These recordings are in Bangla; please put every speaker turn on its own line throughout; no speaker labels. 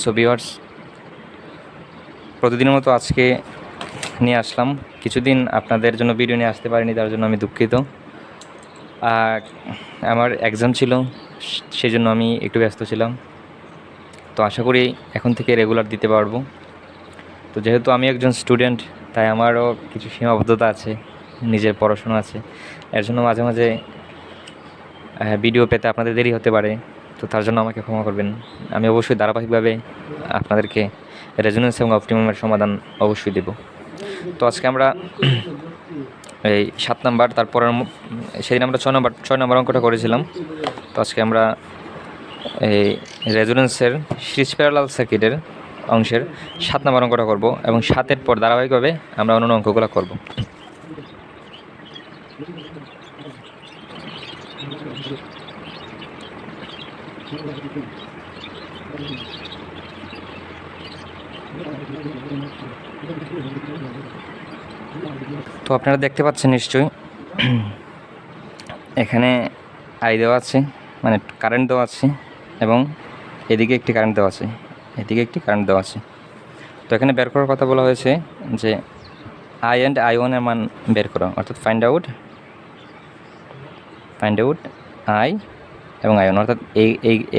সো ভিউয়ার্স, প্রতিদিনের মতো আজকে নিয়ে আসলাম। কিছুদিন আপনাদের জন্য ভিডিও নিয়ে আসতে পারিনি, তার জন্য আমি দুঃখিত। আমার এক্সাম ছিল, সেজন্য আমি একটু ব্যস্ত ছিলাম। তো আশা করি এখন থেকে রেগুলার দিতে পারবো। তো যেহেতু আমি একজন স্টুডেন্ট, তাই আমারও কিছু সীমাবদ্ধতা আছে, নিজের পড়াশোনা আছে। এর জন্য মাঝে মাঝে ভিডিও পেতে আপনাদের দেরি হতে পারে। তো তার জন্য আমাকে ক্ষমা করবেন। আমি অবশ্যই ধারাবাহিকভাবে আপনাদেরকে রেজোনেন্স এবং অপটিমামের সমাধান অবশ্যই দেব। তো আজকে আমরা এই 7 নাম্বার, তারপরে সেদিন আমরা 6 নম্বর অঙ্কটা করেছিলাম। তো আজকে আমরা এই রেজোনেন্সের সিরিজ প্যারালাল সার্কিটের অংশের 7 নম্বর অঙ্কটা করব, এবং 7-এর পর ধারাবাহিকভাবে আমরা অন্যান্য অঙ্কগুলো করব। তো আপনারা দেখতে পাচ্ছেন নিশ্চয়ই, এখানে আই দেওয়া আছে, মানে কারেন্ট দেওয়া আছে, এবং এদিকে একটি কারেন্ট দেওয়া আছে, এদিকে একটি কারেন্ট দেওয়া আছে। তো এখানে বের করার কথা বলা হয়েছে যে আই অ্যান্ড I1 এর মান বের করা, অর্থাৎ ফাইন্ড আউট আই এবং I1, অর্থাৎ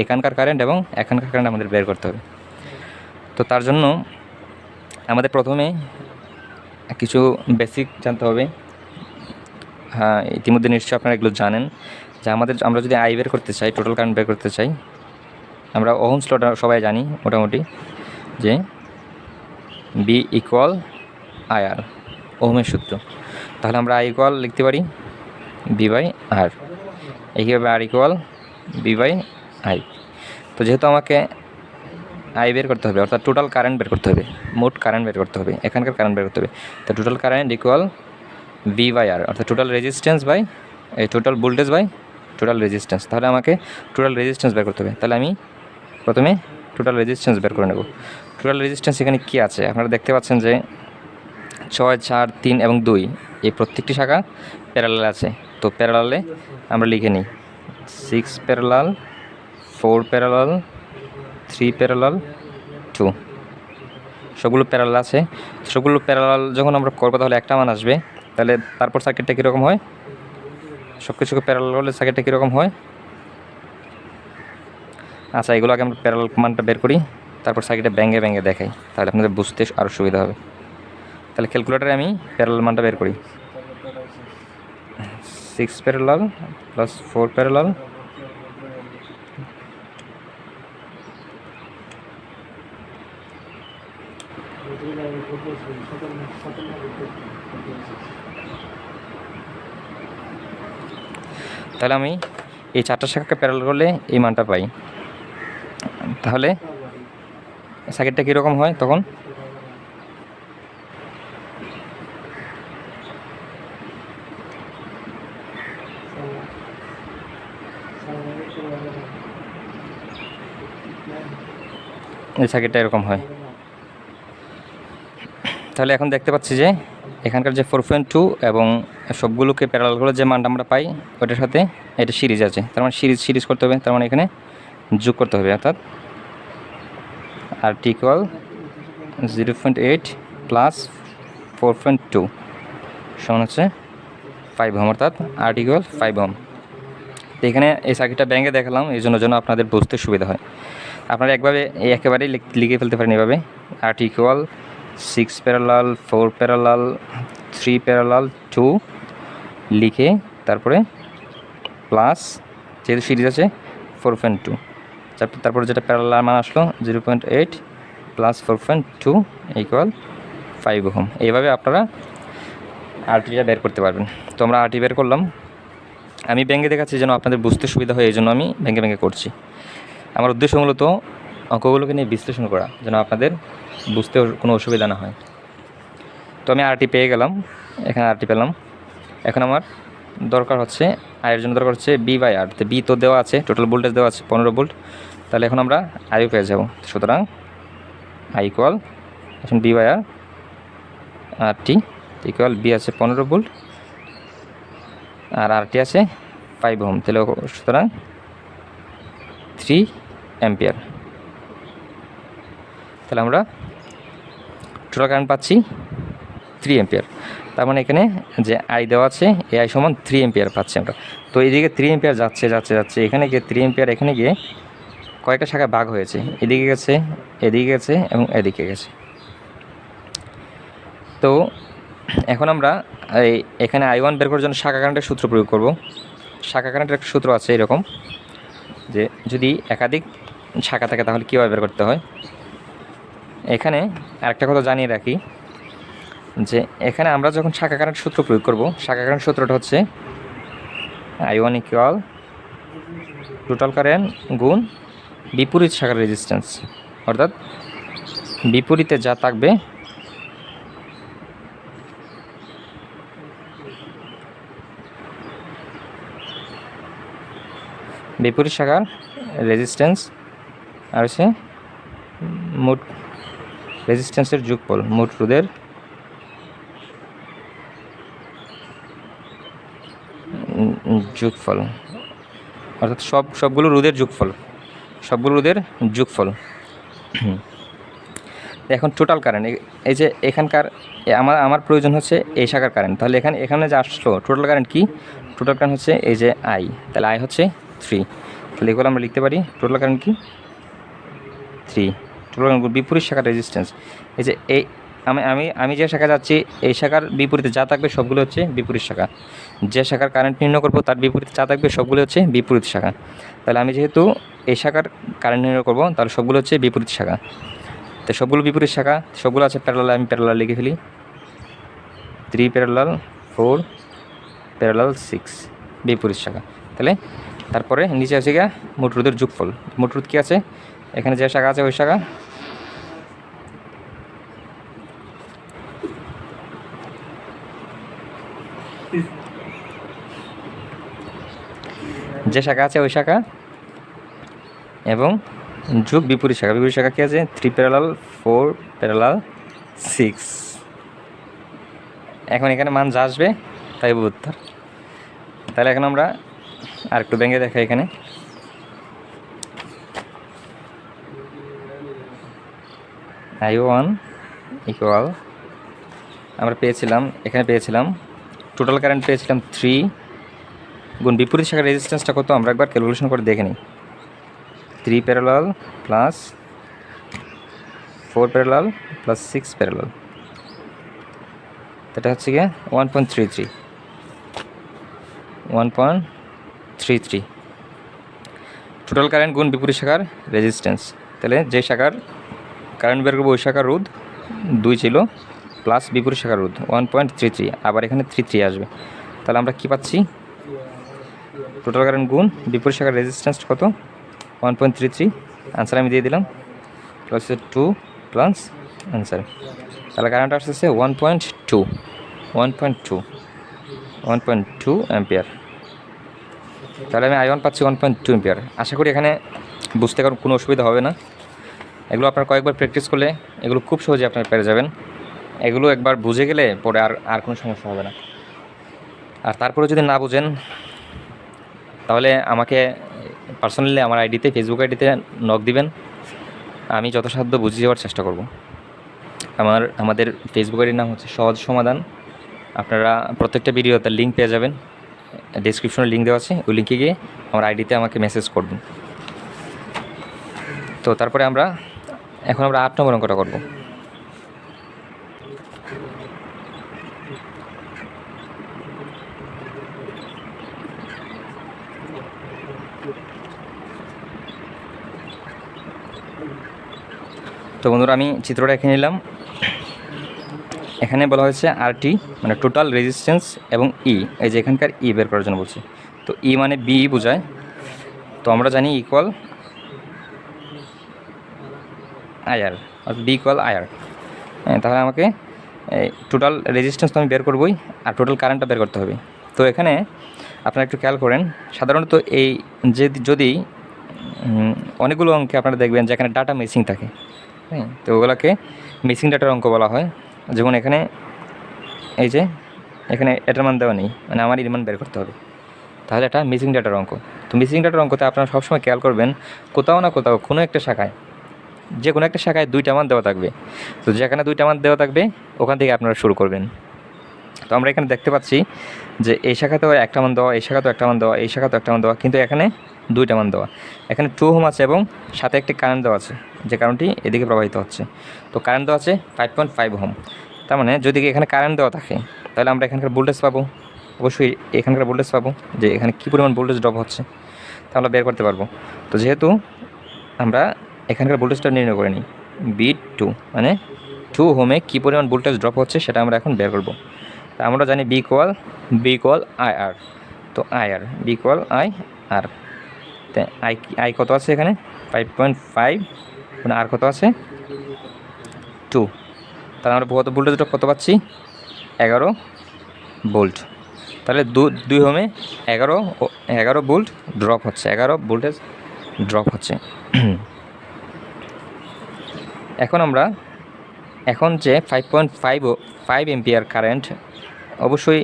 এখানকার কারেন্ট এবং এখানকার কারেন্ট আমাদের বের করতে হবে। তো তার জন্য আমাদের প্রথমে কিছু বেসিক জানতে হবে। হ্যাঁ, ইতিমধ্যে নিশ্চয়ই আপনারা এগুলো জানেন যে আমরা যদি আই বের করতে চাই, টোটাল কারেন্ট বের করতে চাই, আমরা ওহমস লটা সবাই জানি মোটামুটি, যে বি ইকুয়াল IR, ওহমের সূত্র। তাহলে আমরা আই ইকুয়াল লিখতে পারি V/R, এইভাবে আর ইকুয়াল V/I। তো যেহেতু আমাকে আই বের করতে হবে, অর্থাৎ টোটাল কারেন্ট বের করতে হবে, মোট কারেন্ট বের করতে হবে, এখানকার কারেন্ট বের করতে হবে। তো টোটাল কারেন্ট ইকুয়াল V/R, অর্থাৎ total resistance by total voltage by total resistance. তাহলে আমাকে টোটাল রেজিস্ট্যান্স বের করতে হবে। তাহলে আমি প্রথমে টোটাল রেজিস্ট্যান্স বের করে নেব। টোটাল রেজিস্ট্যান্স এখানে কী আছে আপনারা দেখতে পাচ্ছেন যে 6, 4, 3 এবং 2 এই প্রত্যেকটি শাখা প্যারালাল আছে। তো প্যারালালে আমরা লিখে নিই 6 প্যারালাল, 4 প্যারালাল, 3 প্যারালাল, 2, সবগুলো প্যারালাল আছে। সবগুলো প্যারালাল যখন আমরা করবো তাহলে একটা মান আসবে। তাহলে তারপর সার্কিটটা কীরকম হয়, সব কিছুকে প্যারালাল হলে সার্কিটটা কীরকম হয়। আচ্ছা, এগুলো আগে আমরা প্যারালাল মানটা বের করি, তারপর সার্কিটে ব্যাঙ্গে ব্যাঙ্গে দেখাই, তাহলে আপনাদের বুঝতে আরও সুবিধা হবে। তাহলে ক্যালকুলেটারে আমি প্যারালাল মানটা বের করি। 6 প্যারালাল প্লাস 4 প্যারালাল, তাহলে আমি এই 4টা শাখাকে প্যারালাল করলে এই মানটা পাই। তাহলে সার্কিটটা কীরকম হয় তখন, এই সার্কিটটা এরকম হয়। তাহলে এখন দেখতে পাচ্ছি যে এখানকার যে 4.2 এবং সবগুলোকে প্যারালাল করে যে মানটা আমরা পাই, ওটার সাথে এটা সিরিজ আছে। তার মানে সিরিজ করতে হবে, তার মানে এখানে যোগ করতে হবে, অর্থাৎ RT ইকুয়াল 0.8 প্লাস 4.2 সমান হচ্ছে 5 ওহম, অর্থাৎ RT ইকুয়াল 5 ওহম। তো এখানে এই সার্কিটটা ব্যাঙ্গে দেখালাম এই জন্য আপনাদের বুঝতে সুবিধা হয়। আপনারা একেবারেই লিখে ফেলতে পারেন এভাবে, RT equal 6 parallel, 4 parallel, 3 parallel, 2 লিখে তারপরে প্লাস, যেহেতু সিরিজ আছে 4.2, তারপরে যেটা প্যারালাল মান আসলো 0.8 প্লাস 4.2 ইকুয়াল 5 ওহম। এইভাবে আপনারা RTটা বের করতে পারবেন। তো আমরা RT বের করলাম। আমি ব্যাঙ্গে দেখাচ্ছি যেন আপনাদের বুঝতে সুবিধা হয়, এই জন্য আমি ব্যাঙ্গে করছি। আমার উদ্দেশ্য মূলত অঙ্কগুলোকে নিয়ে বিশ্লেষণ করা, যেন আপনাদের বুঝতে কোনো অসুবিধা না হয়। তো আমি RT পেয়ে গেলাম, এখানে RT পেলাম। এখন আমার দরকার হচ্ছে আয়ের জন্য দরকার হচ্ছে V/R। তো বি তো দেওয়া আছে, টোটাল ভোল্টেজ দেওয়া আছে 15 ভোল্ট। তাহলে এখন আমরা আইও পেয়ে যাব। সুতরাং আই ইকুয়াল, এখন V/R, RT ইকুয়াল বি আছে 15 ভোল্ট আর RT আছে 5 ওহম। তাহলে সুতরাং 3 অ্যাম্পিয়ার। তাহলে আমরা টোটাল কারেন্ট পাচ্ছি 3 অ্যাম্পিয়ার। তার মানে এখানে যে আই দেওয়া আছে এই আই সমান 3 অ্যাম্পিয়ার পাচ্ছি আমরা। তো এদিকে 3 অ্যাম্পিয়ার যাচ্ছে যাচ্ছে যাচ্ছে, এখানে গিয়ে 3 অ্যাম্পিয়ার এখানে গিয়ে কয়েকটা শাখায় ভাগ হয়েছে, এদিকে গেছে, এদিকে গেছে এবং এদিকে গেছে। তো এখন আমরা এখানে I1 বের করার জন্য শাখা কারেন্টের সূত্র প্রয়োগ করব। শাখা কারেন্টের একটা সূত্র আছে এরকম, যে যদি একাধিক শাখা থাকে তাহলে কীভাবে বের করতে হয়। এখানে আরেকটা কথা জানিয়ে রাখি, যে এখানে আমরা যখন শাখা কারেন্ট সূত্র প্রয়োগ করব, শাখা কারেন্ট সূত্রটা হচ্ছে I1 ইকুয়াল টোটাল কারেন্ট গুণ বিপরীত শাখার রেজিস্ট্যান্স, অর্থাৎ বিপরীতে যা থাকবে বিপরীত শাখার রেজিস্ট্যান্স আর হচ্ছে মোট রেজিস্ট্যান্সের যোগফল, মোট রোধের যোগফল, অর্থাৎ সবগুলো রোধের যোগফল, সবগুলো রোধের যোগফল। এখন টোটাল কারেন্ট, এই যে এখানকার আমার প্রয়োজন হচ্ছে এই শাখার কারেন্ট, তাহলে এখানে যে আসলো টোটাল কারেন্ট কি, টোটাল কারেন্ট হচ্ছে এই যে আই, তাহলে আই হচ্ছে 3, তাহলে এগুলো আমরা লিখতে পারি টোটাল কারেন্ট কি 3, টোটাল কারেন্ট বিপরীত শাখার রেজিস্ট্যান্স। এই যে এই আমি যে শাখা যাচ্ছি এই শাখার বিপরীতে যা থাকবে সবগুলো হচ্ছে বিপরীত শাখা, যে শাখার কারেন্ট নির্ণয় করবো তার বিপরীতে যা থাকবে সবগুলো হচ্ছে বিপরীত শাখা। তাহলে আমি যেহেতু এই শাখার কারেন্ট নির্ণয় করবো তাহলে সবগুলো হচ্ছে বিপরীত শাখা, তো সবগুলো বিপরীত শাখা, সবগুলো আছে প্যারালাল, আমি প্যারালাল লিখে ফেলি 3 প্যারালাল 4 প্যারালাল 6 বিপরীত শাখা। তাহলে তারপরে নিচে আছে গিয়া মোট রোধের যোগফল, মোট রোধ কী আছে এখানে যে শাখা আছে ওই শাখা, যে শাখা আছে ওই শাখা এবং যোগ বিপরীত শাখা, বিপরীত শাখা কী আছে 3 প্যারালাল 4 প্যারালাল 6। এখন এখানে মান যা আসবে তাই উত্তর। তাহলে এখন আমরা আর একটু ভেঙে দেখাই, এখানে I1 ইকুয়াল আমরা পেয়েছিলাম, এখানে পেয়েছিলাম টোটাল কারেন্ট পেয়েছিলাম 3 গুণ বিপরীত শাখার রেজিস্ট্যান্সটা কত আমরা একবার ক্যালকুলেশন করে দেখে নিই, 3 parallel plus 4 parallel plus 6 parallel, এটা হচ্ছে গিয়ে 1.33 টোটাল কারেন্ট গুণ বিপরীত শাখার রেজিস্ট্যান্স। তাহলে যে শাখার কারেন্ট বের করবো ওই শাখার রোধ 2 ছিল প্লাস বিপরীত শাখার রোধ 1.33, আবার এখানে 33 আসবে। তাহলে আমরা কি পাচ্ছি, টোটাল কারেন্ট গুণ বিপরীত শাখার রেজিস্ট্যান্স কত 1.33, আনসার আমি দিয়ে দিলাম প্লাস 2 প্লাস আনসার। তাহলে কারেন্ট আসতেছে 1.2 অ্যাম্পিয়ার। তাহলে আমি I1 পাচ্ছি 1.2 অ্যাম্পিয়ার। আশা করি এখানে বুঝতে কোনো অসুবিধা হবে না। এগুলো আপনার কয়েকবার প্র্যাকটিস করলে এগুলো খুব সহজে আপনারা পেরে যাবেন। এগুলো একবার বুঝে গেলে পরে আর কোনো সমস্যা হবে না। আর তারপরে যদি না বুঝেন তাহলে আমাকে পার্সোনালি আমার আইডিতে, ফেসবুক আইডিতে নক দিবেন, আমি যথাসাধ্য বুঝিয়ে দেওয়ার চেষ্টা করব। আমাদের ফেসবুক আইডির নাম হচ্ছে সহজ সমাধান। আপনারা প্রত্যেকটা ভিডিওতে লিঙ্ক পেয়ে যাবেন, ডেসক্রিপশনে লিঙ্ক দেওয়া আছে, ওই লিঙ্কে গিয়ে আমার আইডিতে আমাকে মেসেজ করবেন। তো তারপরে এখন আমরা 8 নম্বর অঙ্কটা করব। তো বন্ধুরা আমি চিত্রটা এঁকে নিলাম। এখানে বলা হয়েছে আরটি মানে টোটাল রেজিস্ট্যান্স এবং ই, এই যে এখানকার ই বের করার জন্য বলছি। তো ই মানে বি বোঝায়, তো আমরা জানি ইকুয়াল আইআর, অর্থাৎ বি ইকুয়াল আইআর। তাহলে আমাকে টোটাল রেজিস্ট্যান্স তো আমি বের করবই, আর টোটাল কারেন্টটা বের করতে হবে। তো এখানে আপনারা একটু খেয়াল করেন, সাধারণত এই যে যদি অনেকগুলো অঙ্কে আপনারা দেখবেন যেখানে ডাটা মিসিং থাকে, হ্যাঁ, তো ওগুলোকে মিসিং ডাটার অঙ্ক বলা হয়। যেমন এখানে এই যে এখানে এটার মান দেওয়া নেই, মানে আমার এর মান বের করতে হবে, তাহলে এটা মিসিং ডাটার অঙ্ক। তো মিসিং ডাটার অঙ্কতে আপনারা সবসময় খেয়াল করবেন কোথাও না কোথাও কোনো একটা শাখায় যে কোনো একটা শাখায় 2টা মান দেওয়া থাকবে। তো যেখানে 2টা মান দেওয়া থাকবে ওখান থেকে আপনারা শুরু করবেন। তো আমরা এখানে দেখতে পাচ্ছি যে এই শাখাতেও একটা মান দেওয়া, এই শাখাতেও একটা মান দেওয়া, এই শাখাতেও একটা মান দেওয়া, কিন্তু এখানে 2টা মান দেওয়া। এখানে 2 ওহম আছে এবং সাথে একটি কারেন্ট দেওয়া আছে, যে কারেন্টটি এদিকে প্রবাহিত হচ্ছে। তো কারেন্ট দেওয়া আছে 5.5 ওহম। তার মানে যদি এখানে কারেন্ট দেওয়া থাকে তাহলে আমরা এখানকার ভোল্টেজ পাবো, অবশ্যই এখানকার ভোল্টেজ পাবো, যে এখানে কী পরিমাণ ভোল্টেজ ড্রপ হচ্ছে তা আমরা বের করতে পারবো। তো যেহেতু আমরা এখানকার ভোল্টেজটা নির্ণয় করে নিই, B2 মানে 2 ওহমে কী পরিমাণ ভোল্টেজ ড্রপ হচ্ছে সেটা আমরা এখন বের করবো। তা আমরা জানি B ইকুয়াল IR। তো IR B ইকুয়াল IR। তো আই কত আছে এখানে 5.5, মানে আর কত আছে 2। তাহলে আমরা কত ভোল্টেজ ড্রপ কত পাচ্ছি 11 ভোল্ট। তাহলে 2 ওহমে 11 ভোল্ট ড্রপ হচ্ছে, 11 ভোল্টেজ ড্রপ হচ্ছে। এখন যে 5.5 এম্পিয়ার কারেন্ট, অবশ্যই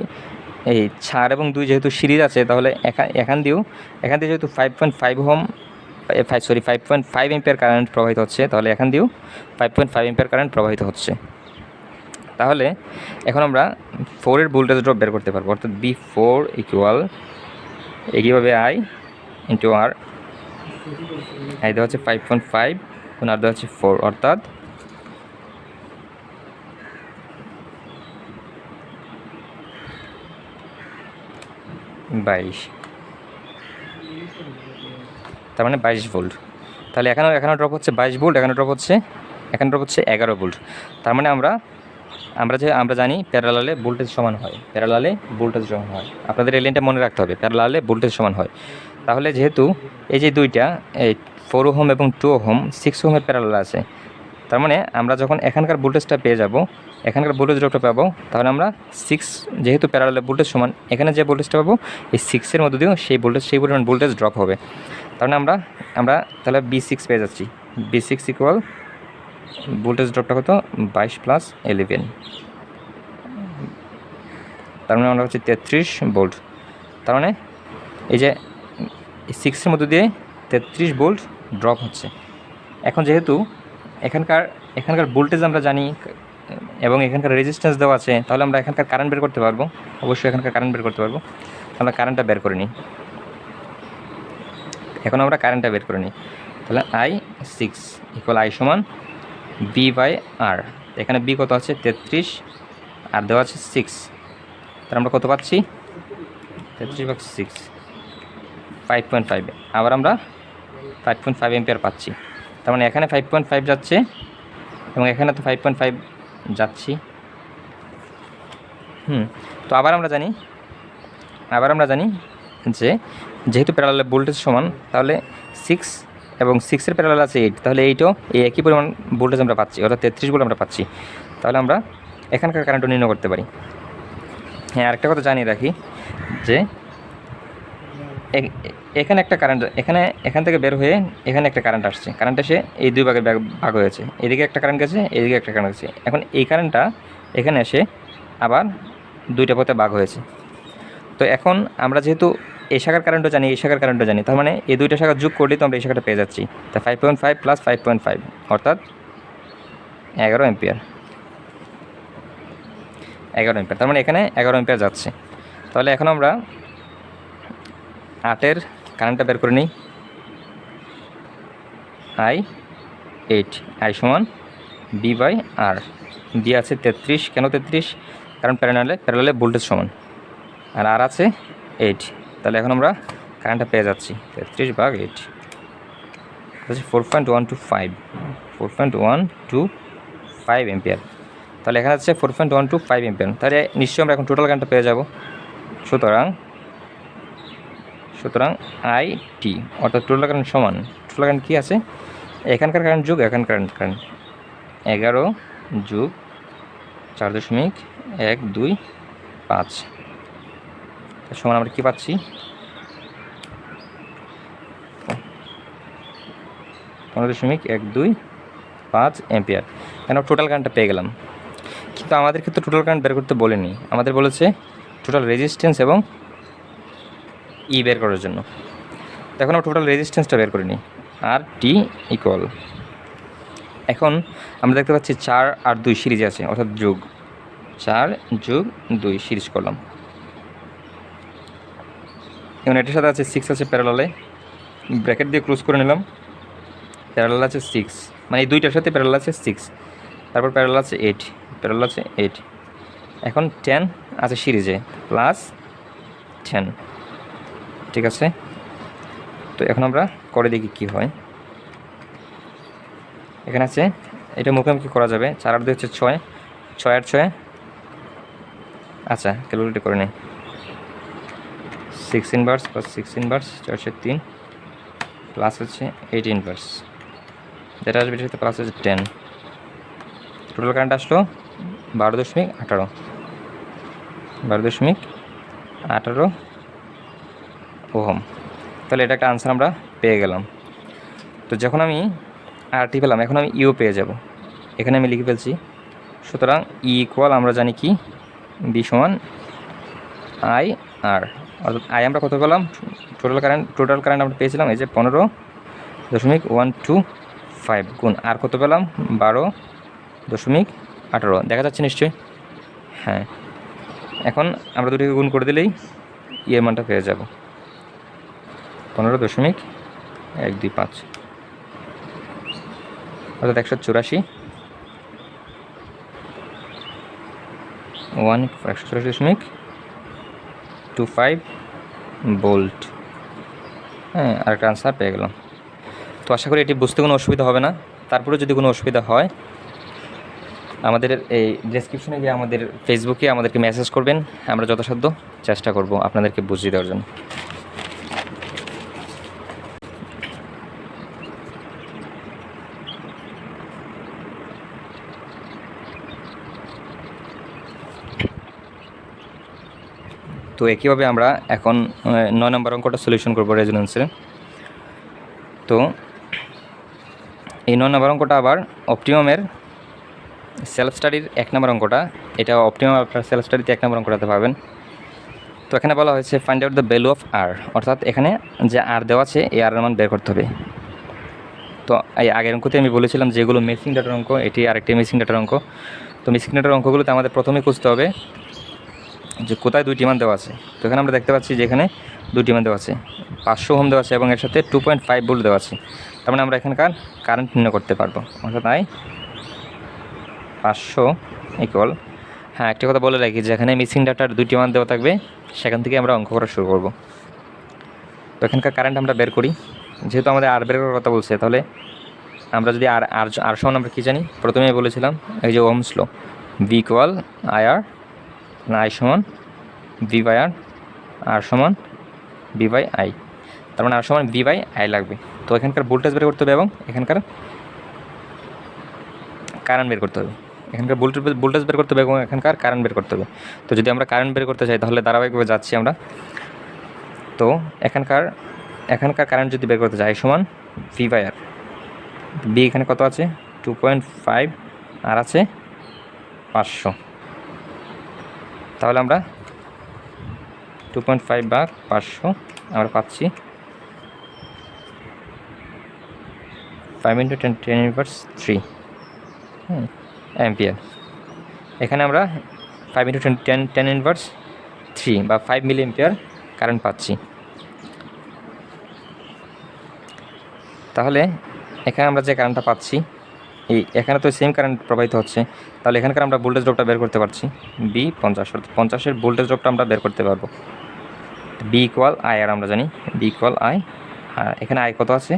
এই 4 এবং 2 যেহেতু সিরিজ আছে, তাহলে এখান দিয়ে যেহেতু 5.5 এম্পিয়ার কারেন্ট প্রবাহিত হচ্ছে, তাহলে এখান দিয়েও 5.5 এম্পিয়ার কারেন্ট প্রবাহিত হচ্ছে। তাহলে এখন আমরা 4 এর ভোল্টেজ ড্রপ বের করতে পারবো, অর্থাৎ B4 ইকুয়াল একইভাবে I ইন্টু R। আই দেওয়া হচ্ছে 5.5 আর দেওয়া হচ্ছে 4, অর্থাৎ 22, তার মানে 22 ভোল্ট। তাহলে এখানে ড্রপ হচ্ছে 22 ভোল্ট, এখানে ড্রপ হচ্ছে 11 ভোল্ট। তার মানে আমরা জানি প্যারালালে ভোল্টেজ সমান হয়, আপনাদের এই লাইনটা মনে রাখতে হবে, প্যারালালে ভোল্টেজ সমান হয়। তাহলে যেহেতু এই যে দুইটা, এই 4 ওহম এবং 2 ওহম 6 ওহমের প্যারালালে আছে, তার মানে আমরা যখন এখানকার ভোল্টেজটা পেয়ে যাব, এখানকার ভোল্টেজ ড্রপটা পাবো, তাহলে আমরা 6, যেহেতু প্যারালালে ভোল্টেজ সমান, এখানে যে ভোল্টেজটা পাবো এই 6-এর মধ্যে দিয়েও সেই পরিমাণ ভোল্টেজ ড্রপ হবে। তার মানে আমরা তাহলে B6 পেয়ে যাচ্ছি। B6 ইকুয়াল ভোল্টেজ ড্রপটা কত 22 প্লাস 11, তার মানে আমরা হচ্ছে 33 ভোল্ট। তার মানে এই যে 6-এর মধ্যে দিয়ে 33 ভোল্ট ড্রপ হচ্ছে। এখন যেহেতু এখানকার ভোল্টেজ আমরা জানি এবং এখানকার রেজিস্ট্যান্স দেওয়া আছে, তাহলে আমরা এখানকার কারেন্ট বের করতে পারবো, অবশ্যই এখানকার কারেন্ট বের করতে পারবো। আমরা কারেন্টটা বের করে নিই। এখন আমরা কারেন্টটা বের করে নিই। তাহলে I6 ইকুয়াল I সমান B/R। এখানে B কত আছে 33 আর দেওয়া আছে 6, তাহলে আমরা কত পাচ্ছি 33/6 5.5। আবার আমরা 5.5 এম্পিয়ার পাচ্ছি। তার মানে এখানে 5.5 যাচ্ছে এবং এখানে তো 5.5 যাচ্ছি। তো আবার আমরা জানি যে যেহেতু প্যারালালে ভোল্টেজ সমান, তাহলে 6 এবং 6-এর প্যারালাল আছে 8, তাহলে 8ও এই একই পরিমাণ ভোল্টেজ আমরা পাচ্ছি, অর্থাৎ 33 ভোল্ট আমরা পাচ্ছি। তাহলে আমরা এখানকার কারেন্টও নির্ণয় করতে পারি। হ্যাঁ, আরেকটা কথা জানিয়ে রাখি যে এখানে একটা কারেন্ট, এখান থেকে বের হয়ে এখানে একটা কারেন্ট আসছে, কারেন্ট এসে এই দুই ভাগে ভাগ হয়েছে, এদিকে একটা কারেন্ট গেছে, এদিকে একটা কারেন্ট গেছে। এখন এই কারেন্টটা এখানে এসে আবার দুইটা পথে ভাগ হয়েছে। তো এখন আমরা যেহেতু এই শাখার কারেন্টও জানি, এই শাখার কারেন্টও জানি, তার মানে এই দুইটা শাখা যোগ করলেই তো আমরা এই শাখাটা পেয়ে যাচ্ছি। তা 5.5 প্লাস 5.5 অর্থাৎ 11 এম্পিয়ার। তার মানে এখানে 11 এম্পিয়ার যাচ্ছে। তাহলে এখন আমরা 8-এর কারেন্টটা বের করে নিই। I8 I সমান B/R দিয়ে আছে 33। কেন 33? কারণ প্যারালালে ভোল্টেজ সমান, আর আর আছে 8। তাহলে এখন আমরা কারেন্টটা পেয়ে যাচ্ছি 33/8 4.125 এম্পিয়ার। তাহলে এখানে আছে 4.125 এম্পিয়ার। তাহলে নিশ্চয়ই আমরা এখন টোটাল কারেন্টটা পেয়ে যাব। সুতরাং IT অর্থাৎ টোটাল কারেন্ট সমান, টোটাল কারেন্ট কী আছে এখানকার কারেন্ট যোগ এখানকার কারেন্ট, 11 যোগ 4.125 সমান আমরা কী পাচ্ছি 15.125 এম্পিয়ার। কেন টোটাল কারেন্টটা পেয়ে গেলাম। কিন্তু আমাদের ক্ষেত্রে টোটাল কারেন্ট বের করতে বলেনি, আমাদের বলেছে টোটাল রেজিস্ট্যান্স এবং ই বের করার জন্য। তো এখন আমরা টোটাল রেজিস্ট্যান্সটা বের করে নিই। RT ইকুয়াল এখন আমরা দেখতে পাচ্ছি 4 আর 2 সিরিজ আছে, অর্থাৎ যোগ 4 যোগ 2 সিরিজ করলাম। এবং এটার সাথে আছে 6 আছে প্যারালালে, ব্র্যাকেট দিয়ে ক্লোজ করে নিলাম। প্যারালাল আছে 6, মানে এই দুইটার সাথে প্যারালাল আছে 6, তারপর প্যারালাল আছে 8, প্যারালাল আছে 8। এখন 10 আছে সিরিজে, প্লাস 10, ঠিক আছে। তো এখন আমরা করে দেখি কী হয়। এখানে আছে, এটা মুখোমুখি করা যাবে, 4 আর 2 হচ্ছে 6, 6 আর 6, আচ্ছা ক্যালকুলেট করে নেই, 6 ইনভার্স প্লাস 6 ইনভার্স 403 প্লাস হচ্ছে 8 ইনভার্স, যেটা আসবে এটার সাথে প্লাস হচ্ছে 10। টোটাল কারেন্ট আসলো 12.18, 12.18 ওহম। তাহলে এটা একটা আনসার আমরা পেয়ে গেলাম। তো যখন আমি আরটি পেলাম, এখন আমি ইও পেয়ে যাব। এখানে আমি লিখে ফেলছি, সুতরাং ই ইকুয়াল আমরা জানি কি, বি সমান আই আর, অর্থাৎ আই আমরা কত পেলাম, টোটাল কারেন্ট আমরা পেয়েছিলাম এই যে 15.125 গুণ আর কত পেলাম 12.18, দেখা যাচ্ছে নিশ্চয়ই, হ্যাঁ। এখন আমরা দুটিকে গুণ করে দিলেই ইয়ের মানটা পেয়ে যাব, 15.125, অর্থাৎ 184 184.25 ভোল্ট, হ্যাঁ, আরেকটা আনসার পেয়ে গেলাম। তো আশা করি এটি বুঝতে কোনো অসুবিধা হবে না। তারপরে যদি কোনো অসুবিধা হয় আমাদের এই ডেসক্রিপশনে গিয়ে আমাদের ফেসবুকে আমাদেরকে মেসেজ করবেন, আমরা যথাসাধ্য চেষ্টা করব আপনাদেরকে বুঝিয়ে দেওয়ার জন্য। তো একইভাবে আমরা এখন 9 নম্বর অঙ্কটা সলিউশন করবো রেজোনেন্সের। তো এই 9 নম্বর অঙ্কটা আবার অপটিমামের সেলফ স্টাডির 1 নম্বর অঙ্কটা, এটা অপটিমাম আপনার সেলফ স্টাডিতে 1 নম্বর অঙ্কটাতে পাবেন। তো এখানে বলা হয়েছে find out the value of R, অর্থাৎ এখানে যে আর দেওয়া আছে এই আর এর মান বের করতে হবে। তো এই আগের অঙ্কতে আমি বলেছিলাম যেগুলো মিসিং ডাটার অঙ্ক, এটি আরেকটি মিসিং ডাটার অঙ্ক। তো মিসিং ডাটার অঙ্কগুলোতে আমাদের প্রথমে খুঁজতে হবে যে কোথায় দুইটি মান দেওয়া আছে। তো এখানে আমরা দেখতে পাচ্ছি যে এখানে দুইটি মান দেওয়া আছে, 500 ওহম দেওয়া আছে এবং এর সাথে 2.5 ভোল্ট দেওয়া আছে। তার মানে আমরা এখানকার কারেন্ট নির্ণয় করতে পারবো, অর্থাৎ আই 500 ইকুয়াল, হ্যাঁ একটা কথা বলে রাখি, যেখানে মিসিং ডাটার দুইটি মান দেওয়া থাকবে সেখান থেকে আমরা অঙ্ক করা শুরু করব। তো এখানকার কারেন্ট আমরা বের করি, যেহেতু আমাদের আর বের করার কথা বলছে, তাহলে আমরা যদি আর সমান আমরা কী জানি, প্রথমেই বলেছিলাম এই যে ohm's law, V equal I R, I সমান ভি বাই আর সমান ভি বাই আই, তার মানে আর সমান ভি বাই আই লাগবে। তো এখানকার ভোল্টেজ বের করতে হবে এবং এখানকার কারেন্ট বের করতে হবে, এখানকার ভোল্টেজ বের করতে হবে এবং এখানকার কারেন্ট বের করতে হবে। তো যদি আমরা কারেন্ট বের করতে চাই তাহলে ধারাবাহিকভাবে যাচ্ছি আমরা। তো এখানকার কারেন্ট যদি বের করতে চাই সমান ভি বাই আর, বি এখানে কত আছে 2.5 আর আছে 500, তাহলে আমরা 2.5 ভাগ 500 আমরা পাচ্ছি 5 × 10⁻³ অ্যাম্পিয়ার। এখানে আমরা 5 × 10⁻³ বা 5 মিলি অ্যাম্পিয়ার কারেন্ট পাচ্ছি। তাহলে এখানে আমরা যে কারেন্টটা পাচ্ছি, এখানে তো সেম কারেন্ট প্রবাহিত হচ্ছে, তাহলে এখানকার আমরা ভোল্টেজ ড্রপটা বের করতে পারছি, বি 50, অর্থাৎ 50-এর ভোল্টেজ ড্রপটা আমরা বের করতে পারবো। বি ইকুয়াল আই আর আমরা জানি, বি ইকুয়াল আই, আর এখানে আই কত আছে,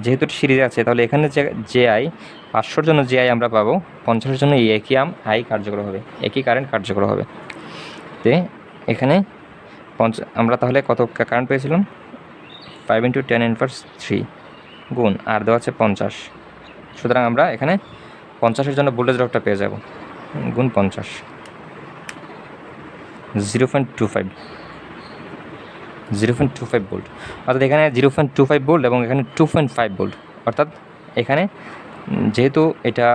যেহেতু সিরিজে আছে তাহলে এখানে যে আই 500-র জন্য যে আই আমরা পাবো, 50-এর জন্য এই একই আই কার্যকর হবে, একই কারেন্ট কার্যকর হবে। তো এখানে আমরা তাহলে কত কারেন্ট পেয়েছিলাম, 5 × 10⁻³ গুণ আর দেওয়া আছে 50, সুতরাং আমরা এখানে 50-এর জন্য ভোল্টেজ ড্রপটা পেয়ে যাব, গুণ 50, 0.25 ভোল্ট, অর্থাৎ এখানে 0.25 ভোল্ট এবং এখানে 2.5 ভোল্ট, অর্থাৎ এখানে যেহেতু এটা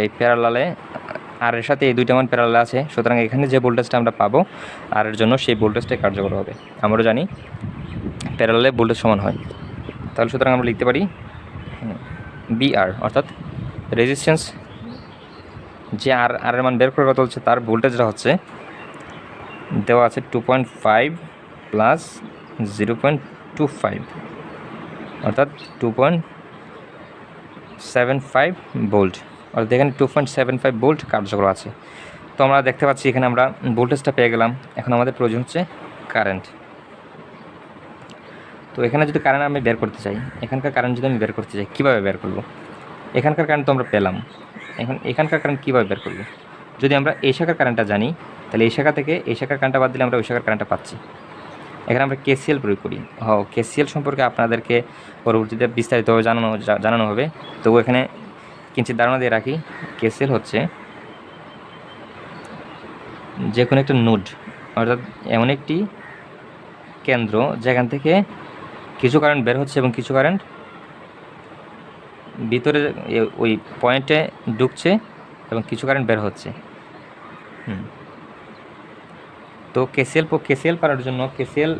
এই প্যারালালে আর এর সাথে এই দুইটা মান প্যারালালে আছে, সুতরাং এখানে যে ভোল্টেজটা আমরা পাবো আর এর জন্য সেই ভোল্টেজটাই কার্যকর হবে। আমরা জানি প্যারালালে ভোল্টেজ সমান হয়, তাহলে সুতরাং আমরা লিখতে পারি বি আর, অর্থাৎ রেজিস্ট্যান্স যে আর এর মান বের করার কথা হচ্ছে তার ভোল্টেজটা হচ্ছে দেওয়া আছে 2.5 প্লাস 0.25 অর্থাৎ 2.75 ভোল্ট, অর্থাৎ এখানে 2.75 ভোল্ট কার্যকর আছে। তো আমরা দেখতে পাচ্ছি এখানে আমরা ভোল্টেজটা পেয়ে গেলাম। এখন আমাদের প্রয়োজন হচ্ছে কারেন্ট। তো এখানে যদি কারেন্ট আমি বের করতে চাই, এখানকার কারেন্ট যদি আমি বের করতে চাই, কীভাবে বের করব? এখানকার কারেন্ট তো আমরা পেলাম, এখন এখানকার কারেন্ট কীভাবে বের করব? যদি আমরা এই শাখার কারেন্টটা জানি, তাহলে এই শাখা থেকে এই শাখার কারেন্টটা বাদ দিলে আমরা ওই শাখার কারেন্টটা পাচ্ছি। এখানে আমরা কেসিএল প্রয়োগ করি। কেসিএল সম্পর্কে আপনাদেরকে পরবর্তীতে বিস্তারিতভাবে জানানো হবে। তবু এখানে কিঞ্চিত ধারণা দিয়ে রাখি, কেসিএল হচ্ছে যে কোনো একটা নোড, অর্থাৎ এমন একটি কেন্দ্র যেখান থেকে কিছু কারেন্ট বের হচ্ছে এবং কিছু কারেন্ট ভিতরে ওই পয়েন্টে ঢুকছে এবং কিছু কারেন্ট বের হচ্ছে। তো কেসিএল পাওয়ার জন্য, কেসিএল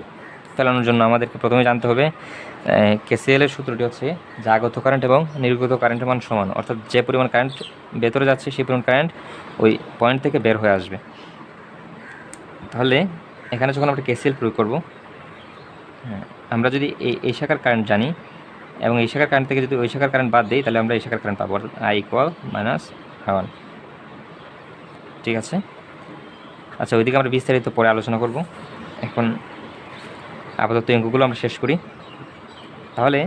ফেলানোর জন্য আমাদেরকে প্রথমে জানতে হবে কেসিএলের সূত্রটি হচ্ছে যে আগত কারেন্ট এবং নির্গত কারেন্টের মান সমান, অর্থাৎ যে পরিমাণ কারেন্ট ভেতরে যাচ্ছে সেই পরিমাণ কারেন্ট ওই পয়েন্ট থেকে বের হয়ে আসবে। তাহলে এখানে যখন আমরা কেসিএল প্রয়োগ করব, আমরা যদি এই শাখার কারেন্ট জানি এবং এই শাখার কারেন্ট থেকে যদি ওই শাখার কারেন্ট বাদ দিই, তাহলে আমরা এই শাখার কারেন্ট পাবো, অর্থাৎ I = -1। ঠিক আছে। আচ্ছা, ওইদিকে আমরা বিস্তারিত পরে আলোচনা করব। এখন আপাতত অঙ্কগুলো আমরা শেষ করি। তাহলে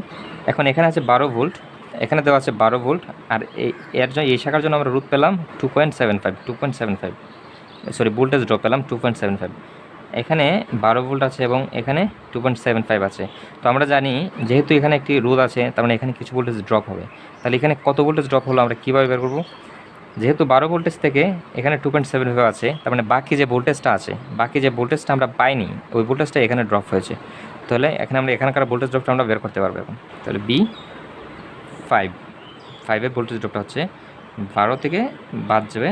এখন এখানে আছে 12 ভোল্ট, এখানে দেওয়া আছে 12 ভোল্ট, আর এর জন্য এই শাখার জন্য আমরা রুট পেলাম 2.75 ভোল্টেজ ড্রপ পেলাম 2.75। এখানে 12 ভোল্ট আছে এবং এখানে 2.75 আছে। তো আমরা জানি যেহেতু এখানে একটি রোধ আছে, তার মানে এখানে কিছু ভোল্টেজ ড্রপ হবে। তাহলে এখানে কত ভোল্টেজ ড্রপ হলো আমরা কীভাবে বের করব? যেহেতু 12 ভোল্টেজ থেকে এখানে 2.75 আছে, তার মানে বাকি যে ভোল্টেজটা আমরা পাইনি, ওই ভোল্টেজটা এখানে ড্রপ হয়েছে। তাহলে এখানে আমরা এখানকার ভোল্টেজ ড্রপটা আমরা বের করতে পারবো এখন। তাহলে B5 ভোল্টেজ ড্রপটা হচ্ছে 12 থেকে বাদ যাবে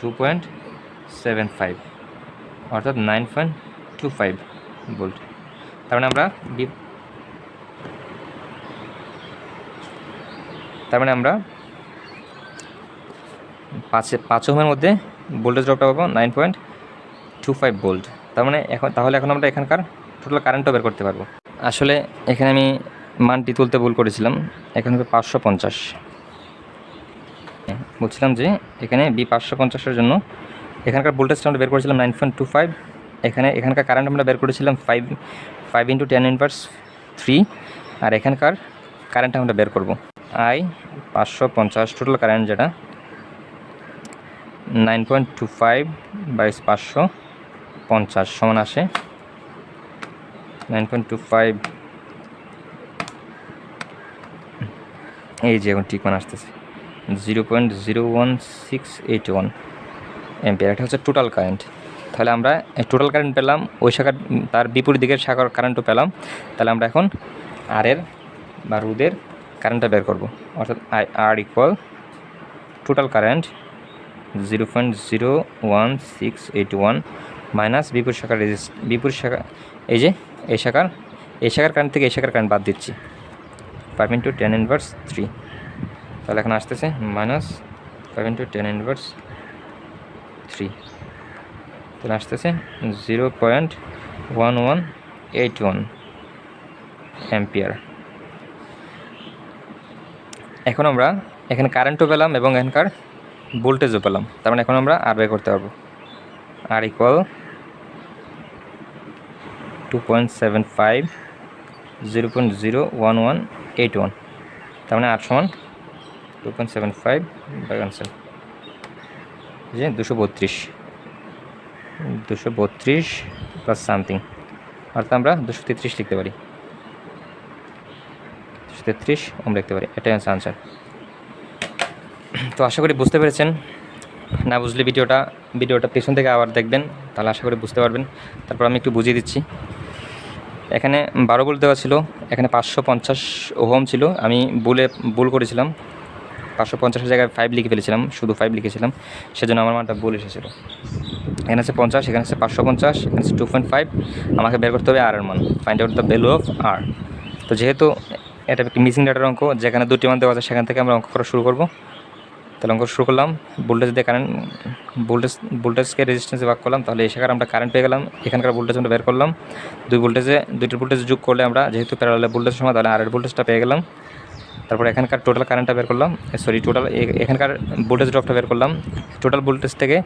2.75 অর্থাৎ 9.25 ভোল্ট। তার মানে আমরা 5 ওহমের মধ্যে ভোল্টেজ ড্রপটা পাবো 9.25 ভোল্ট। তাহলে এখন আমরা এখানকার টোটাল কারেন্টও বের করতে পারবো। আসলে এখানে আমি মানটি তুলতে ভুল করেছিলাম, এখানে হবে 550। বলছিলাম যে এখানে B550-এর জন্য এখানকার ভোল্টেজটা আমরা বের করেছিলাম 9.25, এখানকার কারেন্ট আমরা বের করেছিলাম 5 × 10⁻³ আর এখানকার কারেন্টটা আমরা বের করব I550 টোটাল কারেন্ট যেটা 9.25/550 সমান আসে 9.25, এই যে এখন ঠিক মান আসতেছে 0.01681 অ্যাম্পিয়ার। এটা হচ্ছে টোটাল কারেন্ট। তাহলে আমরা টোটাল কারেন্ট পেলাম, ওই শাখার তার বিপরীত দিকের শাখার কারেন্টও পেলাম। তাহলে আমরা এখন রোধের কারেন্টটা বের করব, অর্থাৎ R = টোটাল কারেন্ট 0.01681 মাইনাস বিপরীত শাখা এই শাখার কারেন্ট থেকে এই শাখার কারেন্ট বাদ দিচ্ছি 5 × 10⁻³ তাহলে এখন আসতেছে -5 × 10⁻³ তাহলে আসতেছে 0.1181 অ্যাম্পিয়ার। এখন আমরা এখানে কারেন্টও পেলাম এবং এখানকার ভোল্টেজও পেলাম, তার মানে এখন আমরা আর বের করতে পারবো। R = 2.75 0.01181, তার মানে R = 2.75 বাই ক্যান্সেল যে 232 প্লাস সামথিং, অর্থাৎ আমরা 233 লিখতে পারি, 233 ওহম লিখতে পারি। এটাই হচ্ছে আনসার। তো আশা করি বুঝতে পেরেছেন। না বুঝলে ভিডিওটা পেছন থেকে আবার দেখবেন, তাহলে আশা করি বুঝতে পারবেন। তারপর আমি একটু বুঝিয়ে দিচ্ছি। এখানে 12 ভোল্ট দেওয়া ছিল, এখানে 550 ওহম ছিল, আমি ভুল করেছিলাম, 550-এর জায়গায় 5 লিখে ফেলেছিলাম, শুধু 5 লিখেছিলাম, সেজন্য আমার মানটা ভুল এসেছিলো। এখানে আছে 50, এখানে আছে 550, এখানে আছে 2.5, আমাকে বের করতে হবে আর এর মান, find out the value of R. তো যেহেতু এটা একটি মিসিং ডাটার অঙ্ক, যেখানে দুটি মান দেওয়া আছে, সেখান থেকে আমরা অঙ্ক করা শুরু করব। তাহলে অঙ্ক শুরু করলাম, ভোল্টেজ দিয়ে কারেন্ট, ভোল্টেজকে রেজিস্ট্যান্সে ভাগ করলাম, তাহলে এই শাখার আমরা কারেন্ট পেয়ে গেলাম। এখানকার ভোল্টেজ আমরা বের করলাম, দুইটির ভোল্টেজ যোগ করলে আমরা যেহেতু প্যারালাল ভোল্টেজের সময়, তাহলে আরের ভোল্টেজটা পেয়ে গেলাম। তারপর এখানকার টোটাল কারেন্টটা বের করলাম, এখানকার ভোল্টেজ ড্রপটা বের করলাম। টোটাল ভোল্টেজ থেকে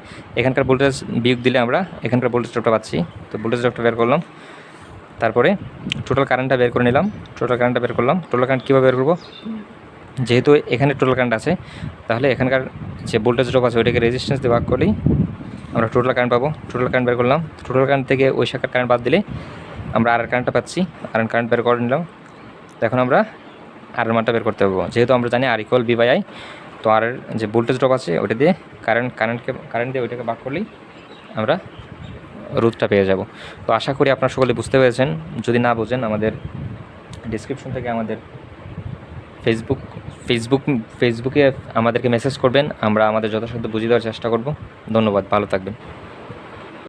এখানকার ভোল্টেজ বিয়োগ দিলে আমরা এখানকার ভোল্টেজ ড্রপটা পাচ্ছি, তো ভোল্টেজ ড্রপটা বের করলাম। তারপরে টোটাল কারেন্টটা বের করে নিলাম, টোটাল কারেন্টটা বের করলাম। টোটাল কারেন্ট কীভাবে বের করবো, যেহেতু এখানে টোটাল কারেন্ট আছে, তাহলে এখানকার যে ভোল্টেজ ড্রপ আছে ওইটাকে রেজিস্ট্যান্স দিয়ে ভাগ করলেই আমরা টোটাল কারেন্ট পাবো। টোটাল কারেন্ট বের করলাম, টোটাল কারেন্ট থেকে ওই শাখার কারেন্ট বাদ দিলে আমরা আর কারেন্টটা পাচ্ছি, আর কারেন্ট বের করে নিলাম। তো এখন আমরা আর মানটা বের করতে পারবো, যেহেতু আমরা জানি আর ইকুয়াল বি বাই আই। তো আর যে ভোল্টেজ ড্রপ আছে ওইটা দিয়ে কারেন্ট দিয়ে ওইটাকে ভাগ করলেই আমরা রুটটা পেয়ে যাব। তো আশা করি আপনারা সকলে বুঝতে পেরেছেন। যদি না বোঝেন, আমাদের ডিসক্রিপশন থেকে আমাদের ফেসবুকে আমাদেরকে মেসেজ করবেন, আমরা আমাদের যথাসাধ্য বুঝিয়ে দেওয়ার চেষ্টা করব। ধন্যবাদ, ভালো থাকবেন।